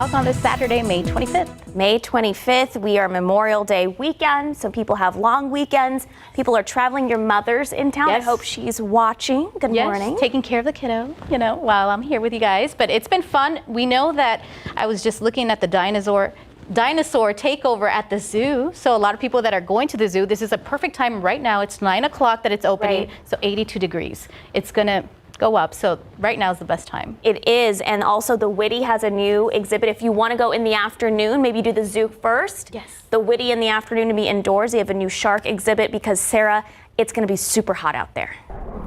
On this Saturday, May 25th. May 25th, we are Memorial Day weekend, so people have long weekends. People are traveling. Your mother's in town. Yes. I hope she's watching. Good morning. Taking care of the kiddo, while I'm here with you guys. But it's been fun. We know that I was just looking at the dinosaur takeover at the zoo. So a lot of people that are going to the zoo, this is a perfect time right now. It's 9 o'clock that it's opening, right. So 82 degrees. It's going to go up. So right now is the best time. It is. And also the Whitty has a new exhibit. If you want to go in the afternoon, maybe do the zoo first. Yes. The Whitty in the afternoon to be indoors. They have a new shark exhibit because, Sarah, it's going to be super hot out there.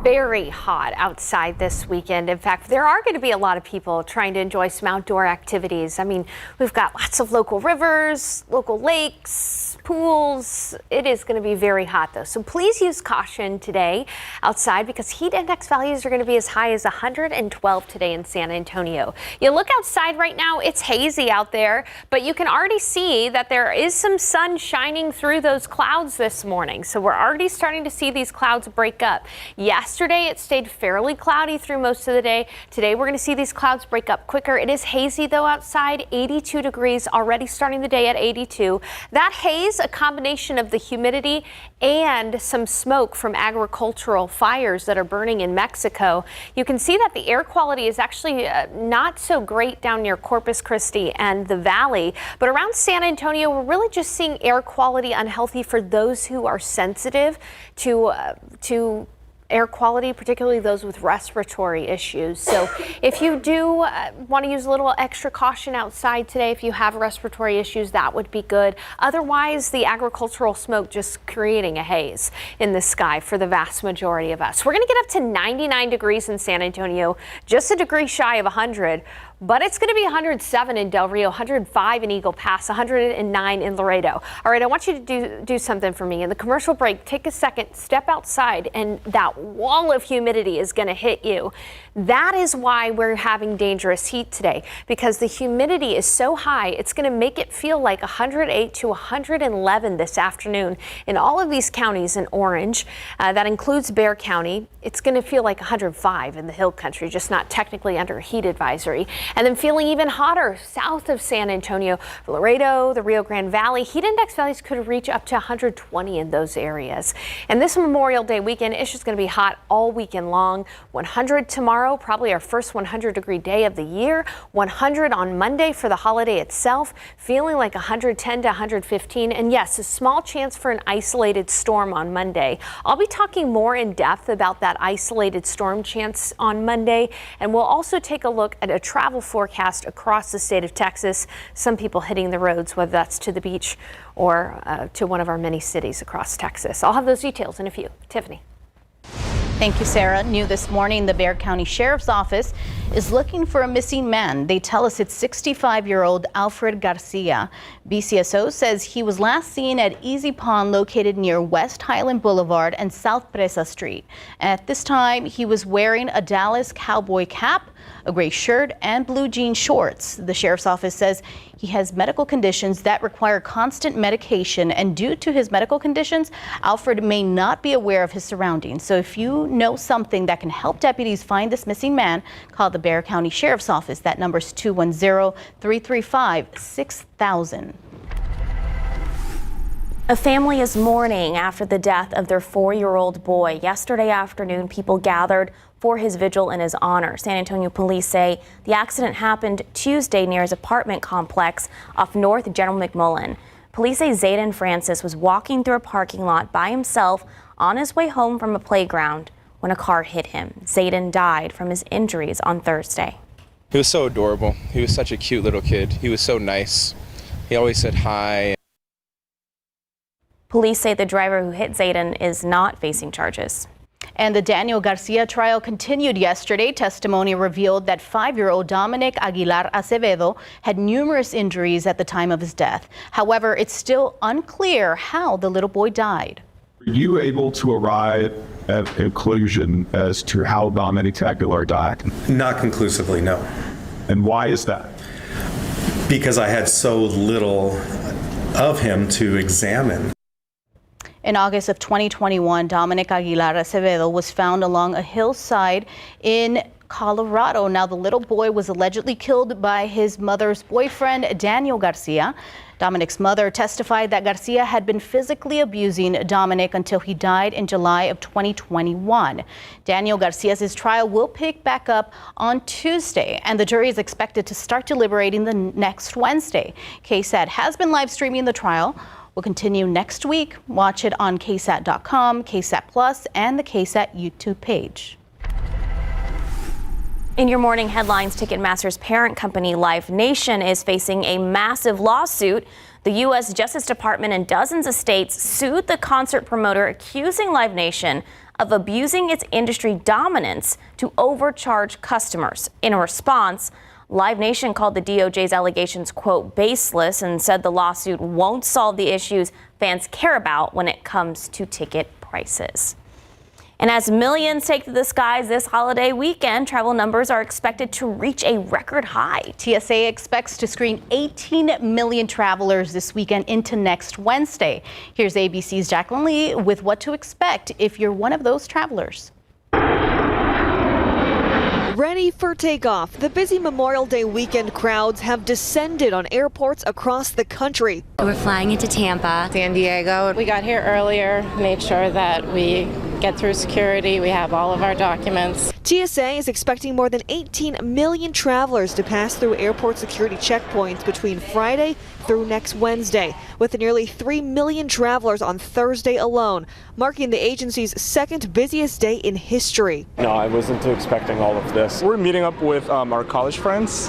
Very hot outside this weekend. In fact, there are going to be a lot of people trying to enjoy some outdoor activities. I mean, we've got lots of local rivers, local lakes, pools. It is going to be very hot, though. So please use caution today outside because heat index values are going to be as high as 112 today in San Antonio. You look outside right now, it's hazy out there, but you can already see that there is some sun shining through those clouds this morning. So we're already starting to see these clouds break up. Yesterday, it stayed fairly cloudy through most of the day. Today, we're going to see these clouds break up quicker. It is hazy, though, outside. 82 degrees, already starting the day at 82. That haze, a combination of the humidity and some smoke from agricultural fires that are burning in Mexico. You can see that the air quality is actually not so great down near Corpus Christi and the valley. But around San Antonio, we're really just seeing air quality unhealthy for those who are sensitive to air quality, particularly those with respiratory issues. So if you do want to use a little extra caution outside today, if you have respiratory issues, that would be good. Otherwise, the agricultural smoke just creating a haze in the sky for the vast majority of us. We're going to get up to 99 degrees in San Antonio, just a degree shy of 100. But it's going to be 107 in Del Rio, 105 in Eagle Pass, 109 in Laredo. All right, I want you to do something for me. In the commercial break, take a second, step outside, and that wall of humidity is going to hit you. That is why we're having dangerous heat today, because the humidity is so high, it's going to make it feel like 108 to 111 this afternoon in all of these counties in orange. That includes Bexar County. It's going to feel like 105 in the Hill Country, just not technically under a heat advisory. And then feeling even hotter south of San Antonio, Laredo, the Rio Grande Valley. Heat index values could reach up to 120 in those areas. And this Memorial Day weekend, it's just going to be hot all weekend long. 100 tomorrow, probably our first 100-degree day of the year. 100 on Monday for the holiday itself, feeling like 110 to 115. And yes, a small chance for an isolated storm on Monday. I'll be talking more in depth about that isolated storm chance on Monday. And we'll also take a look at a travel forecast across the state of Texas. Some people hitting the roads, whether that's to the beach or to one of our many cities across Texas. I'll have those details in a few. Tiffany. Thank you, Sarah. New this morning, the Bexar County Sheriff's Office is looking for a missing man. They tell us it's 65-year-old Alfred Garcia. BCSO says he was last seen at Easy Pond, located near West Highland Boulevard and South Presa Street. At this time, he was wearing a Dallas cowboy cap, a gray shirt, and blue jean shorts. The Sheriff's Office says he has medical conditions that require constant medication, and due to his medical conditions, Alfred may not be aware of his surroundings. So if you know something that can help deputies find this missing man, call the Bexar County Sheriff's Office. That number is 210-335-6000. A family is mourning after the death of their 4-year-old boy. Yesterday afternoon, people gathered for his vigil in his honor. San Antonio police say the accident happened Tuesday near his apartment complex off North General McMullen. Police say Zayden Francis was walking through a parking lot by himself on his way home from a playground when a car hit him. Zayden died from his injuries on Thursday. He was so adorable. He was such a cute little kid. He was so nice. He always said hi. Police say the driver who hit Zayden is not facing charges. And the Daniel Garcia trial continued yesterday. Testimony revealed that 5-year-old Dominic Aguilar Acevedo had numerous injuries at the time of his death. However, it's still unclear how the little boy died. Were you able to arrive at a conclusion as to how Dominic Aguilar died? Not conclusively, no. And why is that? Because I had so little of him to examine. In August of 2021, Dominic Aguilar Acevedo was found along a hillside in Colorado. Now, the little boy was allegedly killed by his mother's boyfriend, Daniel Garcia. Dominic's mother testified that Garcia had been physically abusing Dominic until he died in July of 2021. Daniel Garcia's trial will pick back up on Tuesday, and the jury is expected to start deliberating the next Wednesday. KSAT has been live streaming the trial. Will continue next week. Watch it on KSAT.com, KSAT Plus, and the KSAT YouTube page. In your morning headlines, Ticketmaster's parent company, Live Nation, is facing a massive lawsuit. The U.S. Justice Department and dozens of states sued the concert promoter, accusing Live Nation of abusing its industry dominance to overcharge customers. In a response, Live Nation called the DOJ's allegations, quote, baseless, and said the lawsuit won't solve the issues fans care about when it comes to ticket prices. And as millions take to the skies this holiday weekend, travel numbers are expected to reach a record high. TSA expects to screen 18 million travelers this weekend into next Wednesday. Here's ABC's Jacqueline Lee with what to expect if you're one of those travelers. Ready for takeoff, the busy Memorial Day weekend crowds have descended on airports across the country. We're flying into Tampa, San Diego. We got here earlier, made sure that we get through security. We have all of our documents. TSA is expecting more than 18 million travelers to pass through airport security checkpoints between Friday through next Wednesday, with nearly 3 million travelers on Thursday alone, marking the agency's second busiest day in history. No, I wasn't expecting all of this. We're meeting up with our college friends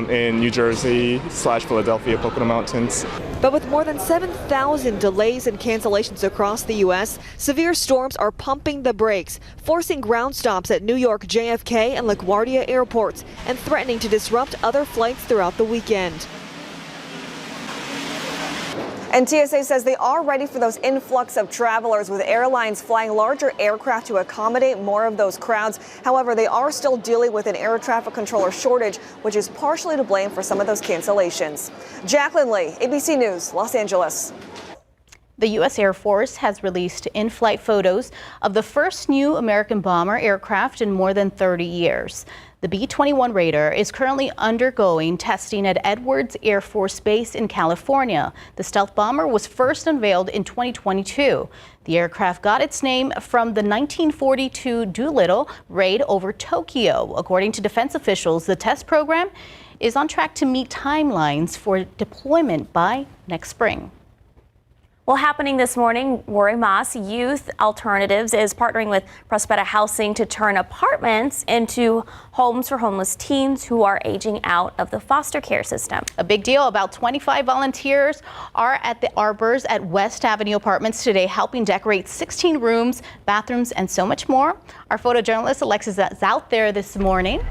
in New Jersey / Philadelphia, Pocono Mountains. But with more than 7,000 delays and cancellations across the U.S., severe storms are pumping the brakes, forcing ground stops at New York JFK and LaGuardia airports, and threatening to disrupt other flights throughout the weekend. And TSA says they are ready for those influx of travelers, with airlines flying larger aircraft to accommodate more of those crowds. However, they are still dealing with an air traffic controller shortage, which is partially to blame for some of those cancellations. Jacqueline Lee, ABC News, Los Angeles. The U.S. Air Force has released in-flight photos of the first new American bomber aircraft in more than 30 years. The B-21 Raider is currently undergoing testing at Edwards Air Force Base in California. The stealth bomber was first unveiled in 2022. The aircraft got its name from the 1942 Doolittle raid over Tokyo. According to defense officials, the test program is on track to meet timelines for deployment by next spring. Well, happening this morning, Roy Moss Youth Alternatives is partnering with Prospera Housing to turn apartments into homes for homeless teens who are aging out of the foster care system. A big deal. About 25 volunteers are at the arbors at West Avenue Apartments today, helping decorate 16 rooms, bathrooms, and so much more. Our photojournalist Alexis is out there this morning.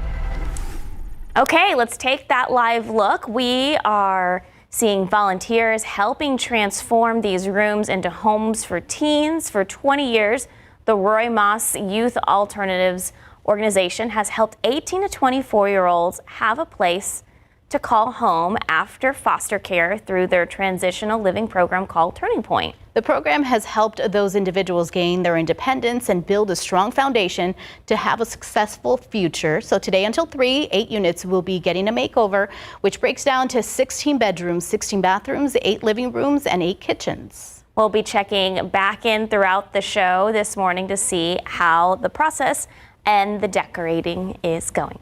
Okay, let's take that live look. We are seeing volunteers helping transform these rooms into homes for teens. For 20 years, the Roy Moss Youth Alternatives organization has helped 18 to 24-year-olds have a place to call home after foster care through their transitional living program called Turning Point. The program has helped those individuals gain their independence and build a strong foundation to have a successful future. So today until 3, 8 units will be getting a makeover, which breaks down to 16 bedrooms, 16 bathrooms, 8 living rooms, and 8 kitchens. We'll be checking back in throughout the show this morning to see how the process and the decorating is going.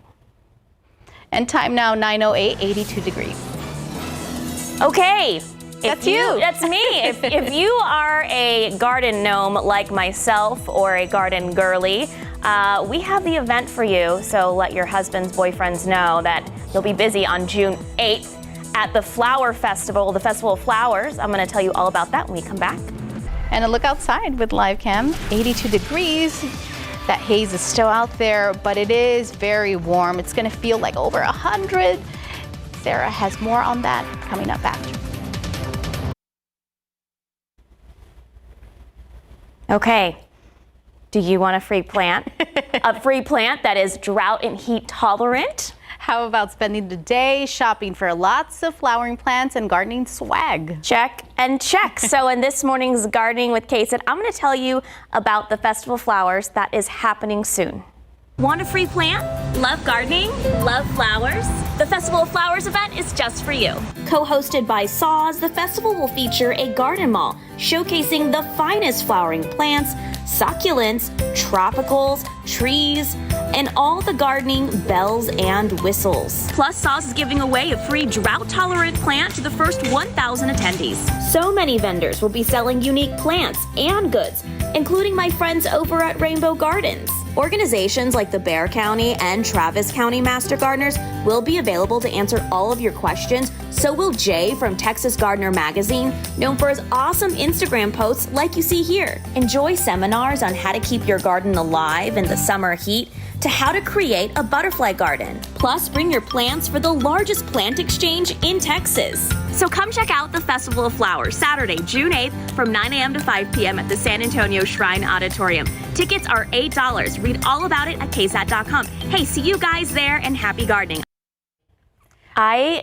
And time now 9:08, 82 degrees. Okay. That's you. That's me. If you are a garden gnome like myself or a garden girly, we have the event for you. So let your husbands, boyfriends know that you'll be busy on June 8th at the Flower Festival, the Festival of Flowers. I'm going to tell you all about that when we come back. And a look outside with live cam, 82 degrees. That haze is still out there, but it is very warm. It's going to feel like over 100. Sarah has more on that coming up after. Okay. Do you want a free plant? A free plant that is drought and heat tolerant? How about spending the day shopping for lots of flowering plants and gardening swag? Check and check. So in this morning's Gardening with KSAT, I'm going to tell you about the Festival of Flowers that is happening soon. Want a free plant? Love gardening? Love flowers? The Festival of Flowers event is just for you. Co-hosted by SAWS, the festival will feature a garden mall showcasing the finest flowering plants, succulents, tropicals, trees, and all the gardening bells and whistles. Plus, SAWS is giving away a free drought-tolerant plant to the first 1,000 attendees. So many vendors will be selling unique plants and goods, including my friends over at Rainbow Gardens. Organizations like the Bexar County and Travis County Master Gardeners will be available to answer all of your questions. So will Jay from Texas Gardener Magazine, known for his awesome Instagram posts like you see here. Enjoy seminars on how to keep your garden alive in the summer heat, to how to create a butterfly garden. Plus, bring your plants for the largest plant exchange in Texas. So come check out the Festival of Flowers Saturday, June 8th from 9 a.m. to 5 p.m. at the San Antonio Shrine Auditorium. Tickets are $8. Read all about it at KSAT.com. Hey, see you guys there and happy gardening.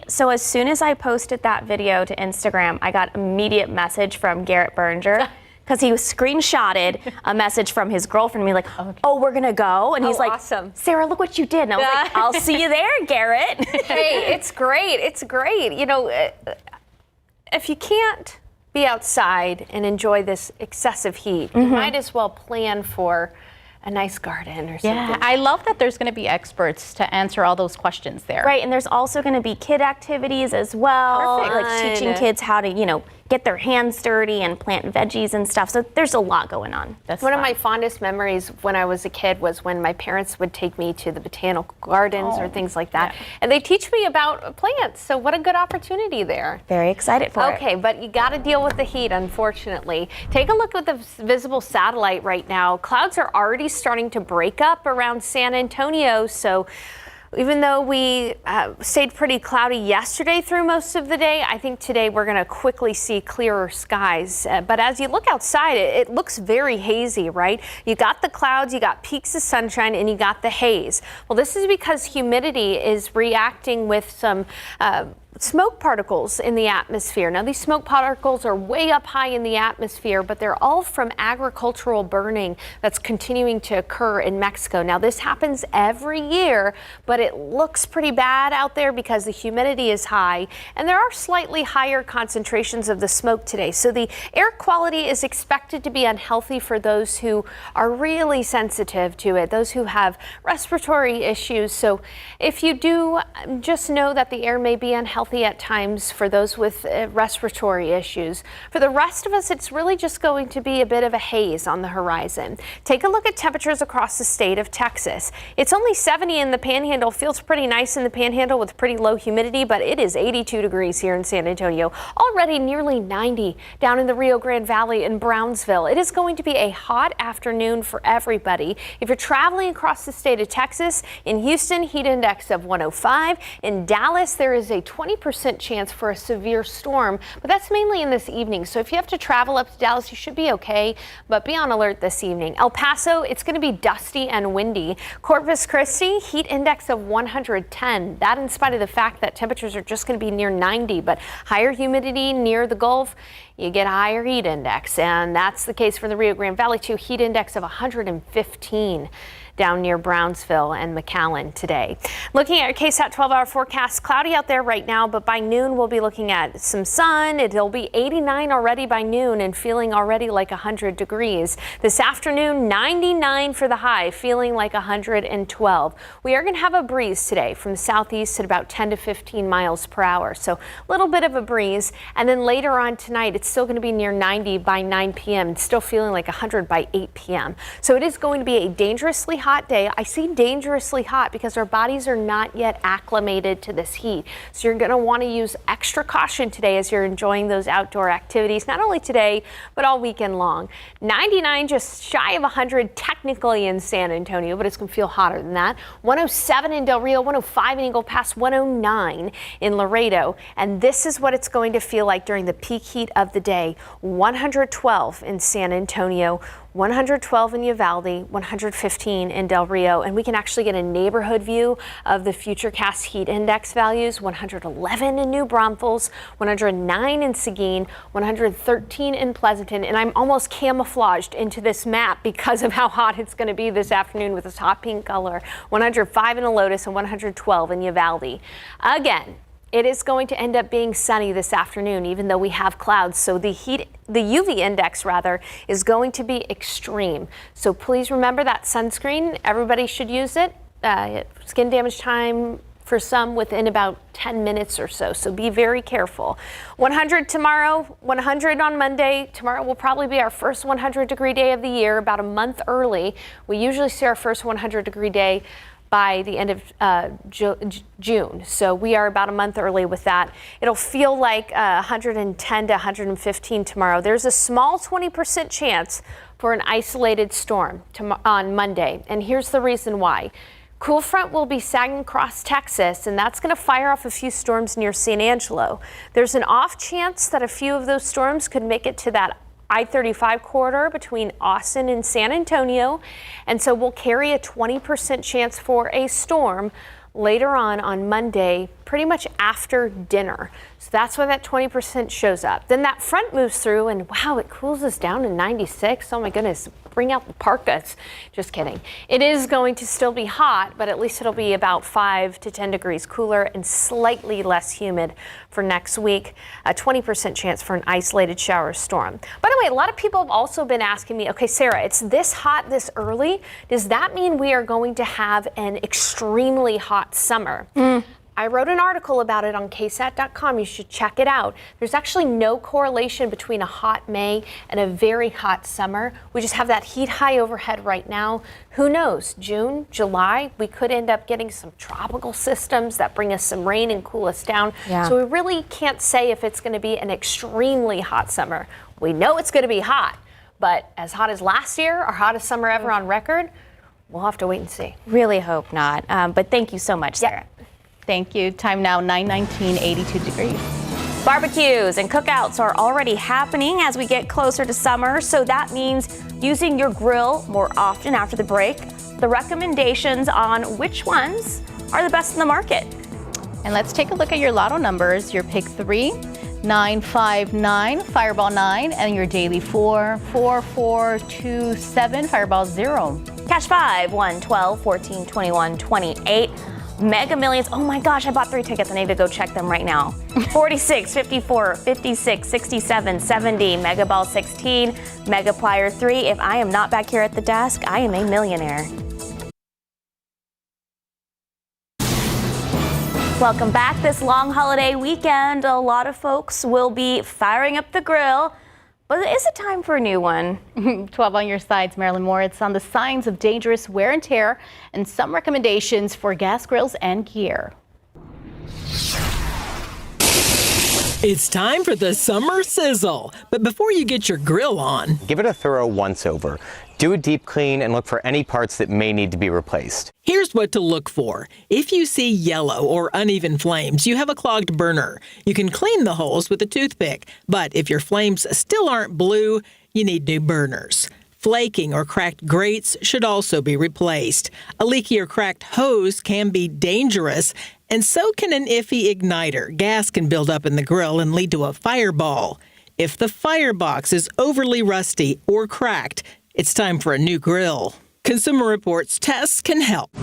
So as soon as I posted that video to Instagram, I got immediate message from Garrett Berger. Because he screenshotted a message from his girlfriend, me like, oh, we're gonna go, and he's like, awesome. Sarah, look what you did. And I was like, I'll see you there, Garrett. Hey, it's great. It's great. You know, if you can't be outside and enjoy this excessive heat, you might as well plan for a nice garden or something. Yeah, I love that there's going to be experts to answer all those questions there. Right, and there's also going to be kid activities as well, Perfect. like teaching kids how to, get their hands dirty and plant veggies and stuff. So there's a lot going on. That's one of my fondest memories when I was a kid was when my parents would take me to the botanical gardens or things like that. Yeah. And they teach me about plants. So what a good opportunity there. Very excited for it. Okay, but you got to deal with the heat, unfortunately. Take a look at the visible satellite right now. Clouds are already starting to break up around San Antonio. So even though we stayed pretty cloudy yesterday through most of the day, I think today we're going to quickly see clearer skies. But as you look outside, it looks very hazy, right? You got the clouds, you got peaks of sunshine, and you got the haze. Well, this is because humidity is reacting with some smoke particles in the atmosphere. Now, these smoke particles are way up high in the atmosphere, but they're all from agricultural burning that's continuing to occur in Mexico. Now, this happens every year, but it looks pretty bad out there because the humidity is high, and there are slightly higher concentrations of the smoke today. So the air quality is expected to be unhealthy for those who are really sensitive to it, those who have respiratory issues. So if you do, just know that the air may be unhealthy at times for those with respiratory issues. For the rest of us, it's really just going to be a bit of a haze on the horizon. Take a look at temperatures across the state of Texas. It's only 70 in the Panhandle. Feels pretty nice in the Panhandle with pretty low humidity, but it is 82 degrees here in San Antonio. Already nearly 90 down in the Rio Grande Valley in Brownsville. It is going to be a hot afternoon for everybody. If you're traveling across the state of Texas, in Houston, heat index of 105. In Dallas, there is a 20% chance for a severe storm, but that's mainly in this evening. So if you have to travel up to Dallas, you should be okay, but be on alert this evening. El Paso, it's going to be dusty and windy. Corpus Christi, heat index of 110. That in spite of the fact that temperatures are just going to be near 90, but higher humidity near the Gulf, you get a higher heat index. And that's the case for the Rio Grande Valley too, heat index of 115. Down near Brownsville and McAllen today. Looking at your KSAT 12-hour forecast, cloudy out there right now, but by noon we'll be looking at some sun. It'll be 89 already by noon and feeling already like 100 degrees. This afternoon, 99 for the high, feeling like 112. We are going to have a breeze today from the southeast at about 10 to 15 miles per hour. So a little bit of a breeze. And then later on tonight, it's still going to be near 90 by 9 p.m. and still feeling like 100 by 8 p.m. So it is going to be a dangerously hot day. I see dangerously hot because our bodies are not yet acclimated to this heat. So you're going to want to use extra caution today as you're enjoying those outdoor activities, not only today, but all weekend long. 99 just shy of 100 technically in San Antonio, but it's going to feel hotter than that. 107 in Del Rio, 105 in Eagle Pass, 109 in Laredo. And this is what it's going to feel like during the peak heat of the day. 112 in San Antonio, 112 in Uvalde, 115 in Del Rio, and we can actually get a neighborhood view of the Futurecast heat index values. 111 in New Braunfels, 109 in Seguin, 113 in Pleasanton, and I'm almost camouflaged into this map because of how hot it's going to be this afternoon with this hot pink color. 105 in Helotes and 112 in Uvalde. Again, it is going to end up being sunny this afternoon, even though we have clouds. So the UV index rather is going to be extreme. So please remember that sunscreen. Everybody should use it. Skin damage time for some within about 10 minutes or so. So be very careful. 100 tomorrow, 100 on Monday. Tomorrow will probably be our first 100-degree day of the year, about a month early. We usually see our first 100-degree day by the end of June. So we are about a month early with that. It'll feel like 110 to 115 tomorrow. There's a small 20% chance for an isolated storm on Monday. And here's the reason why. Cool front will be sagging across Texas, and that's going to fire off a few storms near San Angelo. There's an off chance that a few of those storms could make it to that I-35 corridor between Austin and San Antonio, and so we'll carry a 20% chance for a storm later on Monday, pretty much after dinner. So that's why that 20% shows up. Then that front moves through and wow, it cools us down to 96. Oh my goodness, bring out the parkas. Just kidding. It is going to still be hot, but at least it'll be about 5 to 10 degrees cooler and slightly less humid for next week. A 20% chance for an isolated shower storm. By the way, a lot of people have also been asking me, okay, Sarah, it's this hot this early. Does that mean we are going to have an extremely hot summer? I wrote an article about it on KSAT.com. You should check it out. There's actually no correlation between a hot May and a very hot summer. We just have that heat high overhead right now. Who knows? June, July, we could end up getting some tropical systems that bring us some rain and cool us down. Yeah. So we really can't say if it's going to be an extremely hot summer. We know it's going to be hot, but as hot as last year, our hottest summer ever on record, we'll have to wait and see. Really hope not. But thank you so much, Sarah. Thank you. Time now 9:19, 82 degrees. Barbecues and cookouts are already happening as we get closer to summer, so that means using your grill more often after the break. The recommendations on which ones are the best in the market. And let's take a look at your lotto numbers. Your pick 3, 959, Fireball 9, and your daily 4, 4427, Fireball 0. Cash 5, 1, 12, 14, 21, 28. Mega Millions, oh my gosh, I bought 3 tickets. I need to go check them right now. 46, 54, 56, 67, 70, Mega Ball 16, Mega Plier 3. If I am not back here at the desk, I am a millionaire. Welcome back. This long holiday weekend, a lot of folks will be firing up the grill. But is it time for a new one? 12 on your sides, Marilyn Moritz, on the signs of dangerous wear and tear and some recommendations for gas grills and gear. It's time for the summer sizzle. But before you get your grill on, give it a thorough once over. Do a deep clean and look for any parts that may need to be replaced. Here's what to look for. If you see yellow or uneven flames, you have a clogged burner. You can clean the holes with a toothpick, but if your flames still aren't blue, you need new burners. Flaking or cracked grates should also be replaced. A leaky or cracked hose can be dangerous, and so can an iffy igniter. Gas can build up in the grill and lead to a fireball. If the firebox is overly rusty or cracked, it's time for a new grill. Consumer Reports tests can help.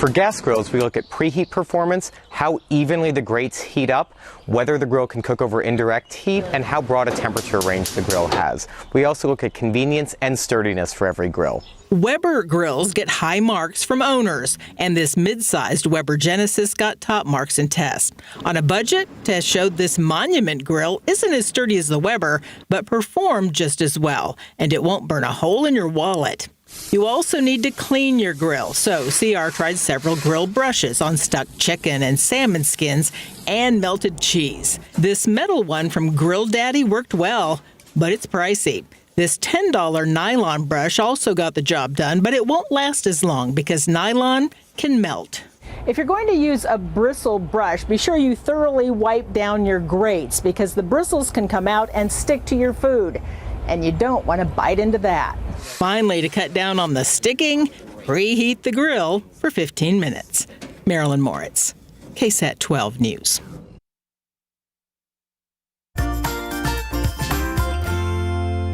For gas grills, we look at preheat performance, how evenly the grates heat up, whether the grill can cook over indirect heat, and how broad a temperature range the grill has. We also look at convenience and sturdiness for every grill. Weber grills get high marks from owners, and this mid-sized Weber Genesis got top marks in tests. On a budget, tests showed this Monument grill isn't as sturdy as the Weber, but performed just as well, and it won't burn a hole in your wallet. You also need to clean your grill, so CR tried several grill brushes on stuck chicken and salmon skins and melted cheese. This metal one from Grill Daddy worked well, but it's pricey. This $10 nylon brush also got the job done, but it won't last as long because nylon can melt. If you're going to use a bristle brush, be sure you thoroughly wipe down your grates because the bristles can come out and stick to your food. and you don't want to bite into that. Finally, to cut down on the sticking, preheat the grill for 15 minutes. Marilyn Moritz, KSAT 12 News.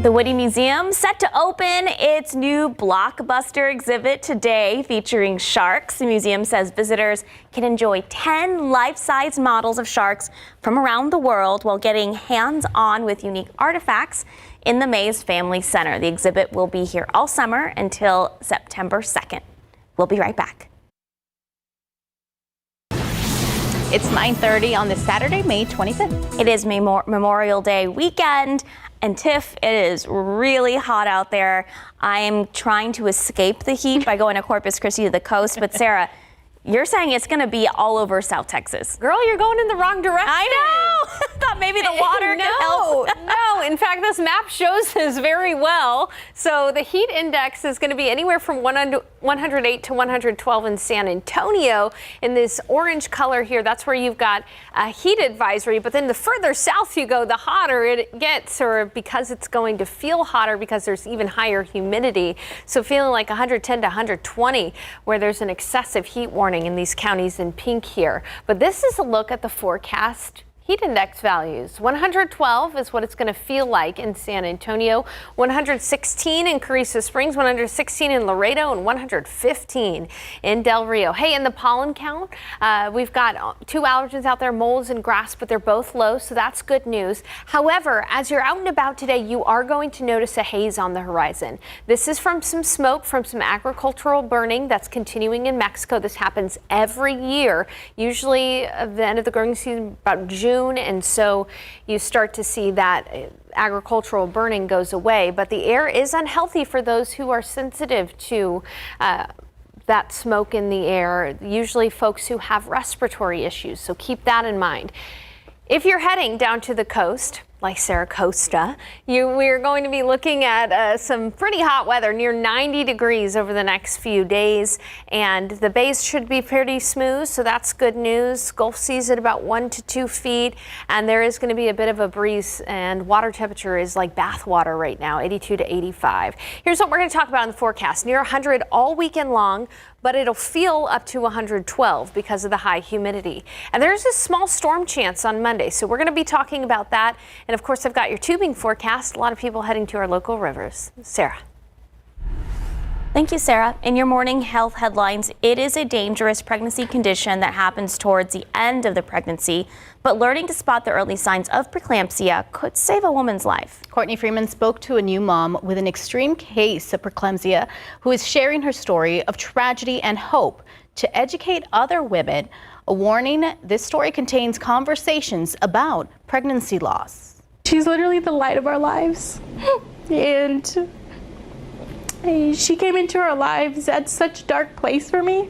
The Whitty Museum set to open its new blockbuster exhibit today featuring sharks. The museum says visitors can enjoy 10 life-size models of sharks from around the world while getting hands-on with unique artifacts in the Mays Family Center. The exhibit will be here all summer until September 2nd. We'll be right back. It's 9:30 on this Saturday, May 25th. It is Memorial Day weekend, and Tiff, it is really hot out there. I am trying to escape the heat by going to Corpus Christi to the coast, but Sarah, you're saying it's going to be all over South Texas. Girl, you're going in the wrong direction. I know. Thought maybe the water could help. No, in fact, this map shows this very well. So the heat index is going to be anywhere from 108 to 112 in San Antonio. In this orange color here, that's where you've got a heat advisory. But then the further south you go, the hotter it gets, or because it's going to feel hotter because there's even higher humidity. So feeling like 110 to 120 where there's an excessive heat warning in these counties in pink here. But this is a look at the forecast heat index values. 112 is what it's going to feel like in San Antonio, 116 in Carrizo Springs, 116 in Laredo, and 115 in Del Rio. Hey, in the pollen count, we've got 2 allergens out there, molds and grass, but they're both low, so that's good news. However, as you're out and about today, you are going to notice a haze on the horizon. This is from some smoke from some agricultural burning that's continuing in Mexico. This happens every year, usually at the end of the growing season, about June, and so you start to see that agricultural burning goes away. But the air is unhealthy for those who are sensitive to that smoke in the air, usually folks who have respiratory issues, so keep that in mind. If you're heading down to the coast, like Sarah Costa, we're going to be looking at some pretty hot weather, near 90 degrees over the next few days, and the bays should be pretty smooth, so that's good news. Gulf Sea's at about 1 to 2 feet, and there is going to be a bit of a breeze, and water temperature is like bath water right now, 82 to 85. Here's what we're going to talk about in the forecast. Near 100 all weekend long, but it'll feel up to 112 because of the high humidity. And there's a small storm chance on Monday, so we're going to be talking about that. And of course, I've got your tubing forecast. A lot of people heading to our local rivers. Sarah. Thank you, Sarah. In your morning health headlines, it is a dangerous pregnancy condition that happens towards the end of the pregnancy, but learning to spot the early signs of preeclampsia could save a woman's life. Courtney Freeman spoke to a new mom with an extreme case of preeclampsia who is sharing her story of tragedy and hope to educate other women. A warning, this story contains conversations about pregnancy loss. She's literally the light of our lives, and she came into our lives at such a dark place for me.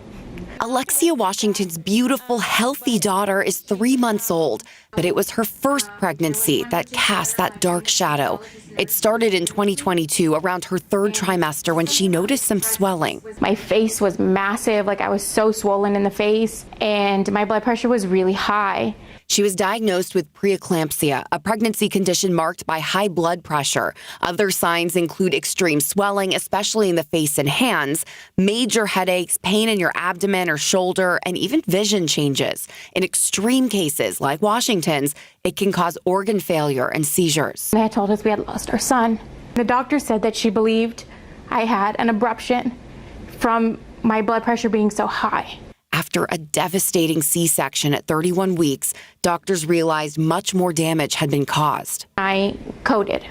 Alexia Washington's beautiful, healthy daughter is 3 months old, but it was her first pregnancy that cast that dark shadow. It started in 2022, around her 3rd trimester, when she noticed some swelling. My face was massive, like I was so swollen in the face, and my blood pressure was really high. She was diagnosed with preeclampsia, a pregnancy condition marked by high blood pressure. Other signs include extreme swelling, especially in the face and hands, major headaches, pain in your abdomen or shoulder, and even vision changes. In extreme cases, like Washington's, it can cause organ failure and seizures. They had told us we had lost our son. The doctor said that she believed I had an abruption from my blood pressure being so high. After a devastating C-section at 31 weeks, doctors realized much more damage had been caused. I coded,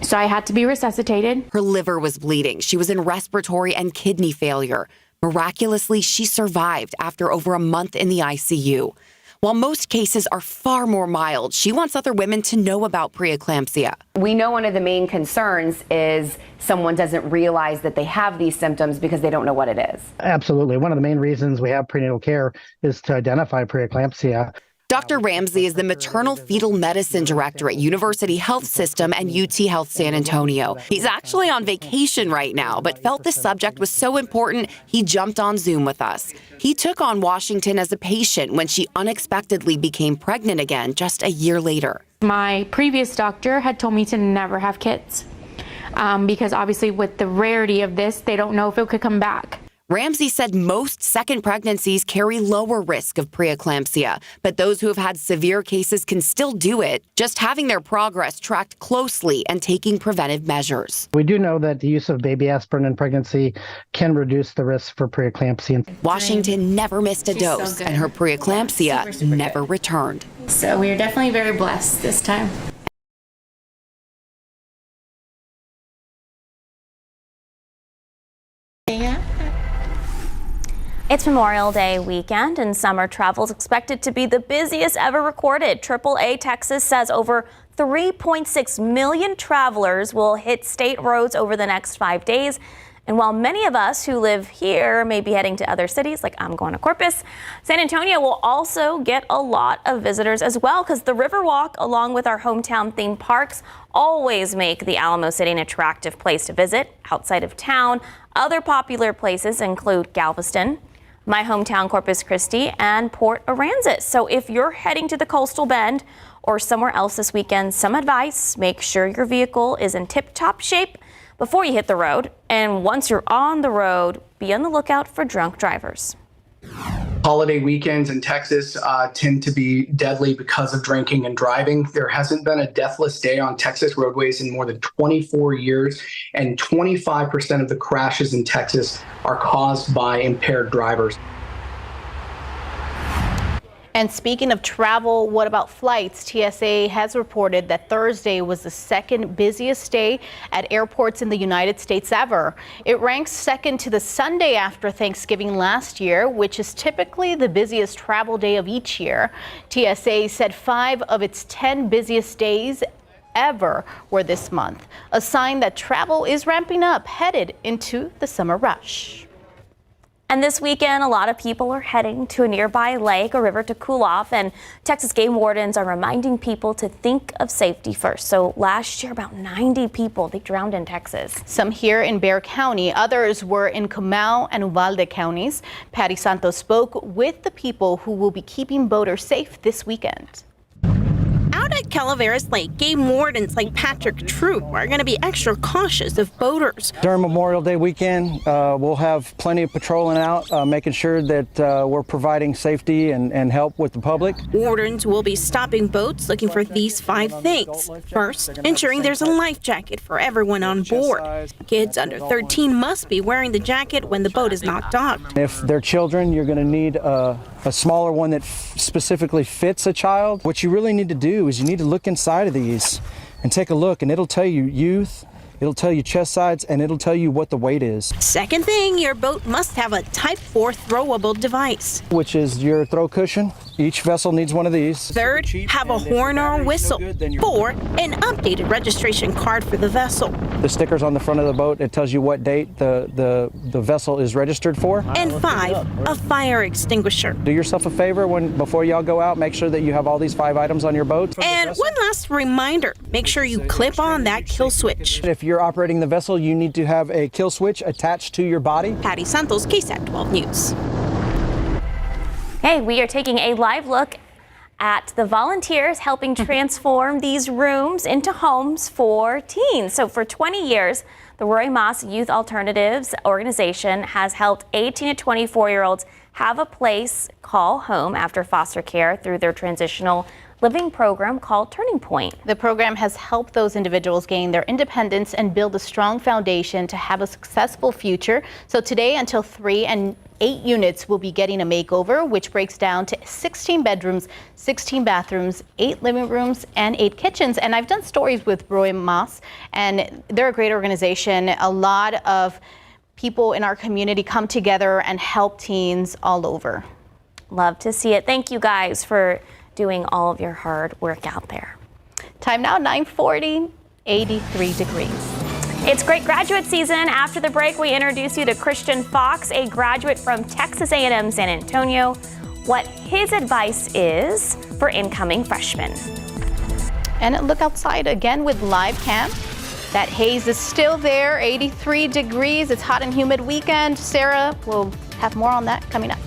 so I had to be resuscitated. Her liver was bleeding. She was in respiratory and kidney failure. Miraculously, she survived after over a month in the ICU. While most cases are far more mild, she wants other women to know about preeclampsia. We know one of the main concerns is someone doesn't realize that they have these symptoms because they don't know what it is. Absolutely. One of the main reasons we have prenatal care is to identify preeclampsia. Dr. Ramsey is the maternal fetal medicine director at University Health System and UT Health San Antonio. He's actually on vacation right now, but felt the subject was so important, he jumped on Zoom with us. He took on Washington as a patient when she unexpectedly became pregnant again just a year later. My previous doctor had told me to never have kids because obviously with the rarity of this, they don't know if it could come back. Ramsey said most second pregnancies carry lower risk of preeclampsia, but those who have had severe cases can still do it, just having their progress tracked closely and taking preventive measures. We do know that the use of baby aspirin in pregnancy can reduce the risk for preeclampsia. Washington never missed a dose, and her preeclampsia never returned. So we are definitely very blessed this time. It's Memorial Day weekend, and summer travel is expected to be the busiest ever recorded. AAA Texas says over 3.6 million travelers will hit state roads over the next 5 days. And while many of us who live here may be heading to other cities, like I'm going to Corpus, San Antonio will also get a lot of visitors as well, because the Riverwalk, along with our hometown theme parks, always make the Alamo City an attractive place to visit outside of town. Other popular places include Galveston, my hometown Corpus Christi, and Port Aransas. So if you're heading to the Coastal Bend or somewhere else this weekend, some advice: make sure your vehicle is in tip-top shape before you hit the road. And once you're on the road, be on the lookout for drunk drivers. Holiday weekends in Texas tend to be deadly because of drinking and driving. There hasn't been a deathless day on Texas roadways in more than 24 years, and 25% of the crashes in Texas are caused by impaired drivers. And speaking of travel, what about flights? TSA has reported that Thursday was the second busiest day at airports in the United States ever. It ranks second to the Sunday after Thanksgiving last year, which is typically the busiest travel day of each year. TSA said 5 of its 10 busiest days ever were this month, a sign that travel is ramping up headed into the summer rush. And this weekend, a lot of people are heading to a nearby lake or river to cool off, and Texas game wardens are reminding people to think of safety first. So last year, about 90 people, they drowned in Texas. Some here in Bexar County, others were in Comal and Uvalde counties. Patty Santos spoke with the people who will be keeping boaters safe this weekend. Out at Calaveras Lake, game wardens like Patrick Troop are going to be extra cautious of boaters. During Memorial Day weekend, we'll have plenty of patrolling out, making sure that we're providing safety and help with the public. Wardens will be stopping boats looking for these 5 things. First, ensuring there's a life jacket for everyone on board. Kids under 13 must be wearing the jacket when the boat is not docked. If they're children, you're going to need a smaller one that specifically fits a child. What you really need to do is you need to look inside of these and take a look, and it'll tell you youth, it'll tell you chest size, and it'll tell you what the weight is. Second thing, your boat must have a Type 4 throwable device, which is your throw cushion. Each vessel needs one of these. Third, have a horn or a whistle. 4, an updated registration card for the vessel. The stickers on the front of the boat, it tells you what date the vessel is registered for. And 5, a fire extinguisher. Do yourself a favor before y'all go out, make sure that you have all these 5 items on your boat. And one last reminder, make sure you clip on that kill switch. If you're operating the vessel, you need to have a kill switch attached to your body. Patty Santos, KSAT 12 News. Hey, we are taking a live look at the volunteers helping transform these rooms into homes for teens. So for 20 years, the Roy Moss Youth Alternatives organization has helped 18 to 24-year-olds have a place call home after foster care through their transitional living program called Turning Point. The program has helped those individuals gain their independence and build a strong foundation to have a successful future. So today, until 3 and 8 units will be getting a makeover, which breaks down to 16 bedrooms, 16 bathrooms, 8 living rooms, and 8 kitchens. And I've done stories with Roy Moss, and they're a great organization. A lot of people in our community come together and help teens all over. Love to see it. Thank you guys for doing all of your hard work out there. Time now, 9:40, 83 degrees. It's great graduate season. After the break, we introduce you to Christian Fox, a graduate from Texas A&M San Antonio. what his advice is for incoming freshmen. And look outside again with live cam. That haze is still there, 83 degrees. It's hot and humid weekend. Sarah will have more on that coming up.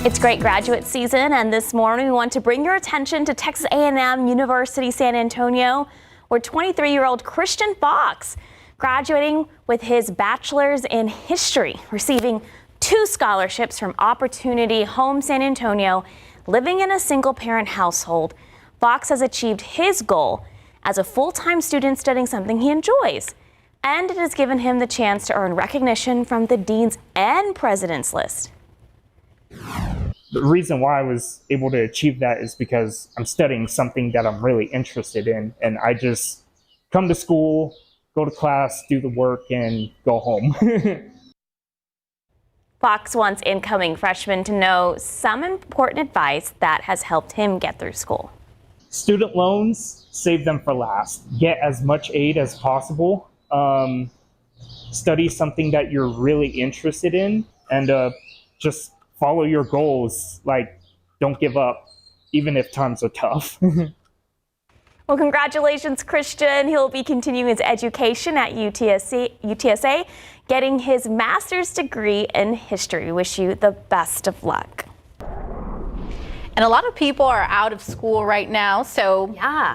It's great graduate season, and this morning we want to bring your attention to Texas A&M University San Antonio, where 23-year-old Christian Fox graduating with his bachelor's in history, receiving 2 scholarships from Opportunity Home San Antonio. Living in a single-parent household, Fox has achieved his goal as a full-time student studying something he enjoys, and it has given him the chance to earn recognition from the deans and president's list. The reason why I was able to achieve that is because I'm studying something that I'm really interested in, and I just come to school, go to class, do the work, and go home. Fox wants incoming freshmen to know some important advice that has helped him get through school. Student loans, save them for last. Get as much aid as possible. Study something that you're really interested in, and just follow your goals. Like, don't give up, even if times are tough. Well, congratulations, Christian. He'll be continuing his education at UTSA, getting his master's degree in history. We wish you the best of luck. And a lot of people are out of school right now, so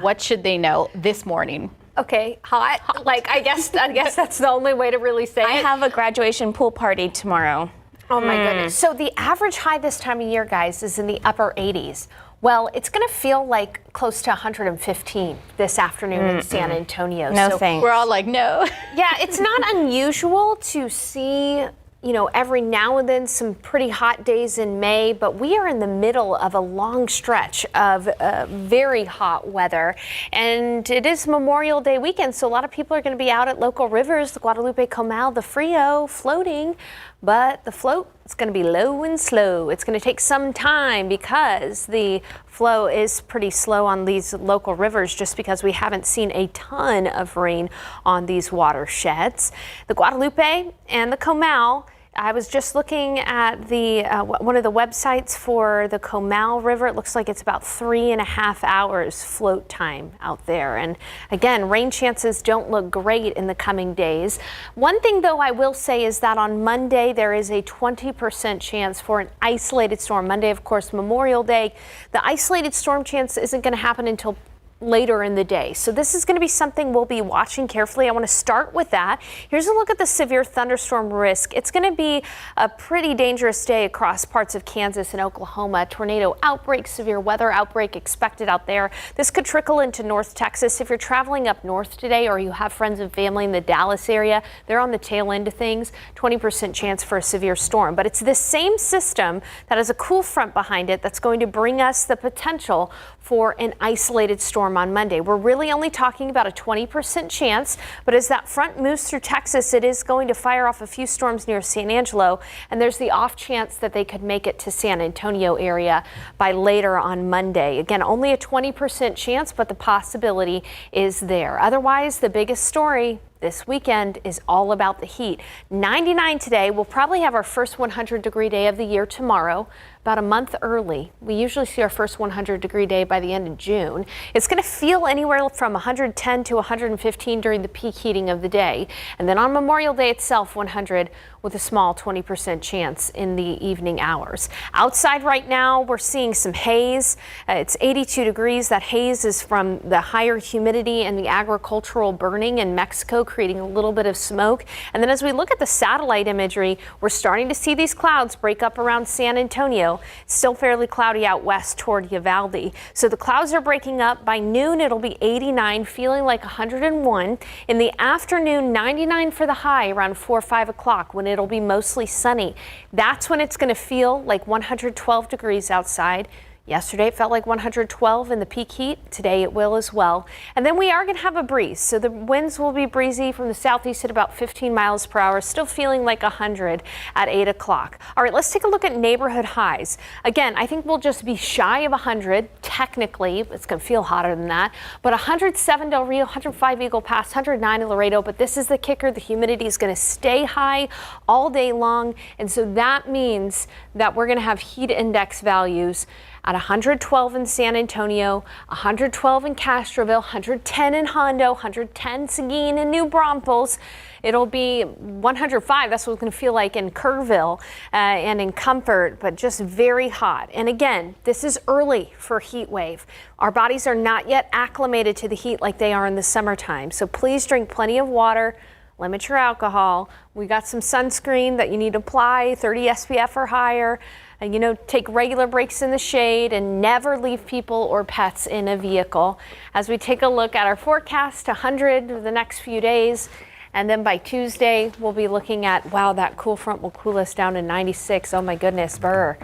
what should they know this morning? Okay, hot. Like, I guess that's the only way to really say it. I have a graduation pool party tomorrow. Oh my goodness. So the average high this time of year, guys, is in the upper 80s. Well, it's going to feel like close to 115 this afternoon in San Antonio. No thanks. We're all like, no. Yeah, it's not unusual to see, you know, every now and then some pretty hot days in May, but we are in the middle of a long stretch of very hot weather. And it is Memorial Day weekend, so a lot of people are going to be out at local rivers, the Guadalupe, Comal, the Frio, floating. But the float is going to be low and slow. It's going to take some time because the flow is pretty slow on these local rivers just because we haven't seen a ton of rain on these watersheds. The Guadalupe and the Comal, I was just looking at the one of the websites for the Comal River. It looks like it's about 3.5 hours float time out there. And again, rain chances don't look great in the coming days. One thing, though, I will say is that on Monday, there is a 20% chance for an isolated storm. Monday, of course, Memorial Day. The isolated storm chance isn't going to happen until later in the day. So this is going to be something we'll be watching carefully. I want to start with that. Here's a look at the severe thunderstorm risk. It's going to be a pretty dangerous day across parts of Kansas and Oklahoma. Tornado outbreak, severe weather outbreak expected out there. This could trickle into North Texas. If you're traveling up north today or you have friends and family in the Dallas area, they're on the tail end of things. 20% chance for a severe storm. But it's this same system that has a cool front behind it that's going to bring us the potential for an isolated storm on Monday. We're really only talking about a 20% chance, but as that front moves through Texas, it is going to fire off a few storms near San Angelo, and there's the off chance that they could make it to San Antonio area by later on Monday. Again, only a 20% chance, but the possibility is there. Otherwise, the biggest story this weekend is all about the heat. 99 today. We'll probably have our first 100-degree day of the year tomorrow, about a month early. We usually see our first 100-degree day by the end of June. It's going to feel anywhere from 110 to 115 during the peak heating of the day. And then on Memorial Day itself, 100 with a small 20% chance in the evening hours. Outside right now, we're seeing some haze. It's 82 degrees. That haze is from the higher humidity and the agricultural burning in Mexico, creating a little bit of smoke. And then as we look at the satellite imagery, we're starting to see these clouds break up around San Antonio. It's still fairly cloudy out west toward Uvalde. So the clouds are breaking up. By noon, it'll be 89, feeling like 101. In the afternoon, 99 for the high around 4 or 5 o'clock when it'll be mostly sunny. That's when it's going to feel like 112 degrees outside. Yesterday it felt like 112 in the peak heat. Today it will as well. And then we are going to have a breeze. So the winds will be breezy from the southeast at about 15 miles per hour, still feeling like 100 at 8 o'clock. All right, let's take a look at neighborhood highs. Again, I think we'll just be shy of 100. Technically, it's going to feel hotter than that. But 107 Del Rio, 105 Eagle Pass, 109 in Laredo. But this is the kicker. The humidity is going to stay high all day long. And so that means that we're going to have heat index values at 112 in San Antonio, 112 in Castroville, 110 in Hondo, 110 Seguin and New Braunfels. It'll be 105. That's what it's going to feel like in Kerrville and in Comfort, but just very hot. And again, this is early for a heat wave. Our bodies are not yet acclimated to the heat like they are in the summertime. So please drink plenty of water. Limit your alcohol. We got some sunscreen that you need to apply, 30 SPF or higher. And, you know, take regular breaks in the shade and never leave people or pets in a vehicle. As we take a look at our forecast, 100 the next few days. And then by Tuesday, we'll be looking at, wow, that cool front will cool us down to 96. Oh my goodness, brr.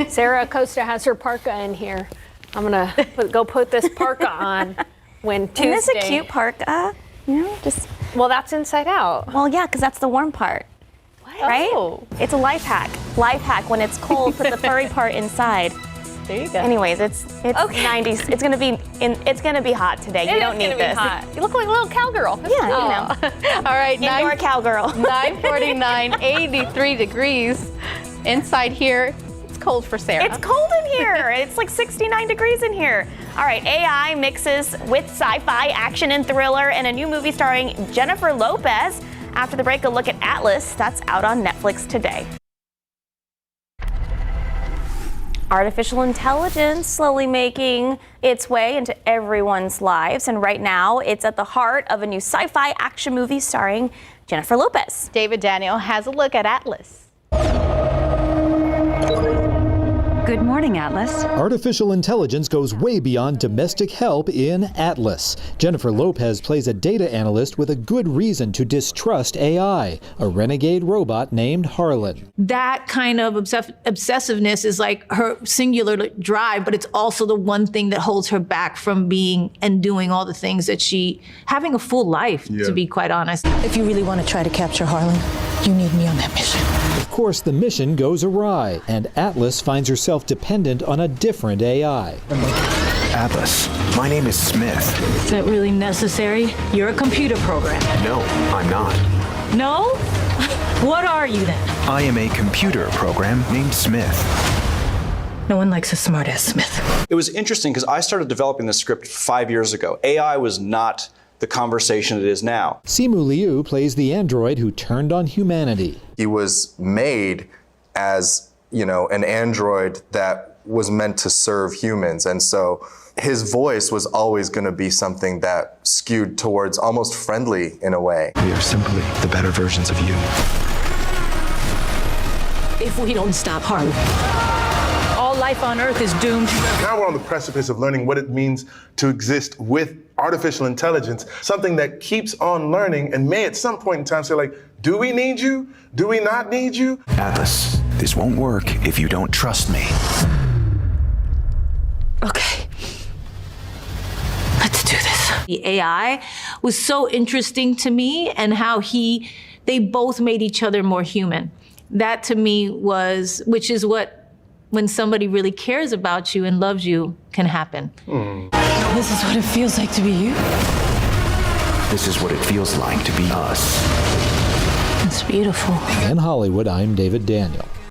Sarah Acosta has her parka in here. I'm gonna go put this parka on when Tuesday. Isn't this a cute parka? You know, just. Well, that's inside out. Well, yeah, because that's the warm part. Right? Oh. It's a life hack. Life hack. When it's cold, put the furry part inside. There you go. Anyways, it's okay. 90s. It's gonna be hot today. You don't need this. Hot. You look like a little cowgirl. Yeah, you know. All right, Indoor cowgirl. 9:49, 83 degrees inside here. It's cold for Sarah. It's cold in here. It's like 69 degrees in here. All right, AI mixes with sci-fi, action, and thriller in a new movie starring Jennifer Lopez. After the break, a look at Atlas. That's out on Netflix today. Artificial intelligence slowly making its way into everyone's lives. And right now, it's at the heart of a new sci-fi action movie starring Jennifer Lopez. David Daniel has a look at Atlas. Good morning, Atlas. Artificial intelligence goes way beyond domestic help in Atlas. Jennifer Lopez plays a data analyst with a good reason to distrust AI, a renegade robot named Harlan. That kind of obsessiveness is like her singular drive, but it's also the one thing that holds her back from being and doing all the things that having a full life, to be quite honest. If you really want to try to capture Harlan, you need me on that mission. Of course, the mission goes awry, and Atlas finds herself dependent on a different AI. Atlas, my name is Smith. Is that really necessary? You're a computer program. No, I'm not. No? What are you then? I am a computer program named Smith. No one likes a smart-ass Smith. It was interesting because I started developing this script 5 years ago. AI was not the conversation it is now. Simu Liu plays the android who turned on humanity. He was made as, an android that was meant to serve humans. And so his voice was always going to be something that skewed towards almost friendly in a way. We are simply the better versions of you. If we don't stop Harlan, all life on Earth is doomed. Now we're on the precipice of learning what it means to exist with artificial intelligence, something that keeps on learning and may at some point in time say, like, do we need you? Do we not need you? Atlas, this won't work if you don't trust me. Okay. Let's do this. The AI was so interesting to me, and how they both made each other more human. That to me which is what, when somebody really cares about you and loves you, can happen. This is what it feels like to be you. This is what it feels like to be us. It's beautiful. In Hollywood, I'm David Daniel.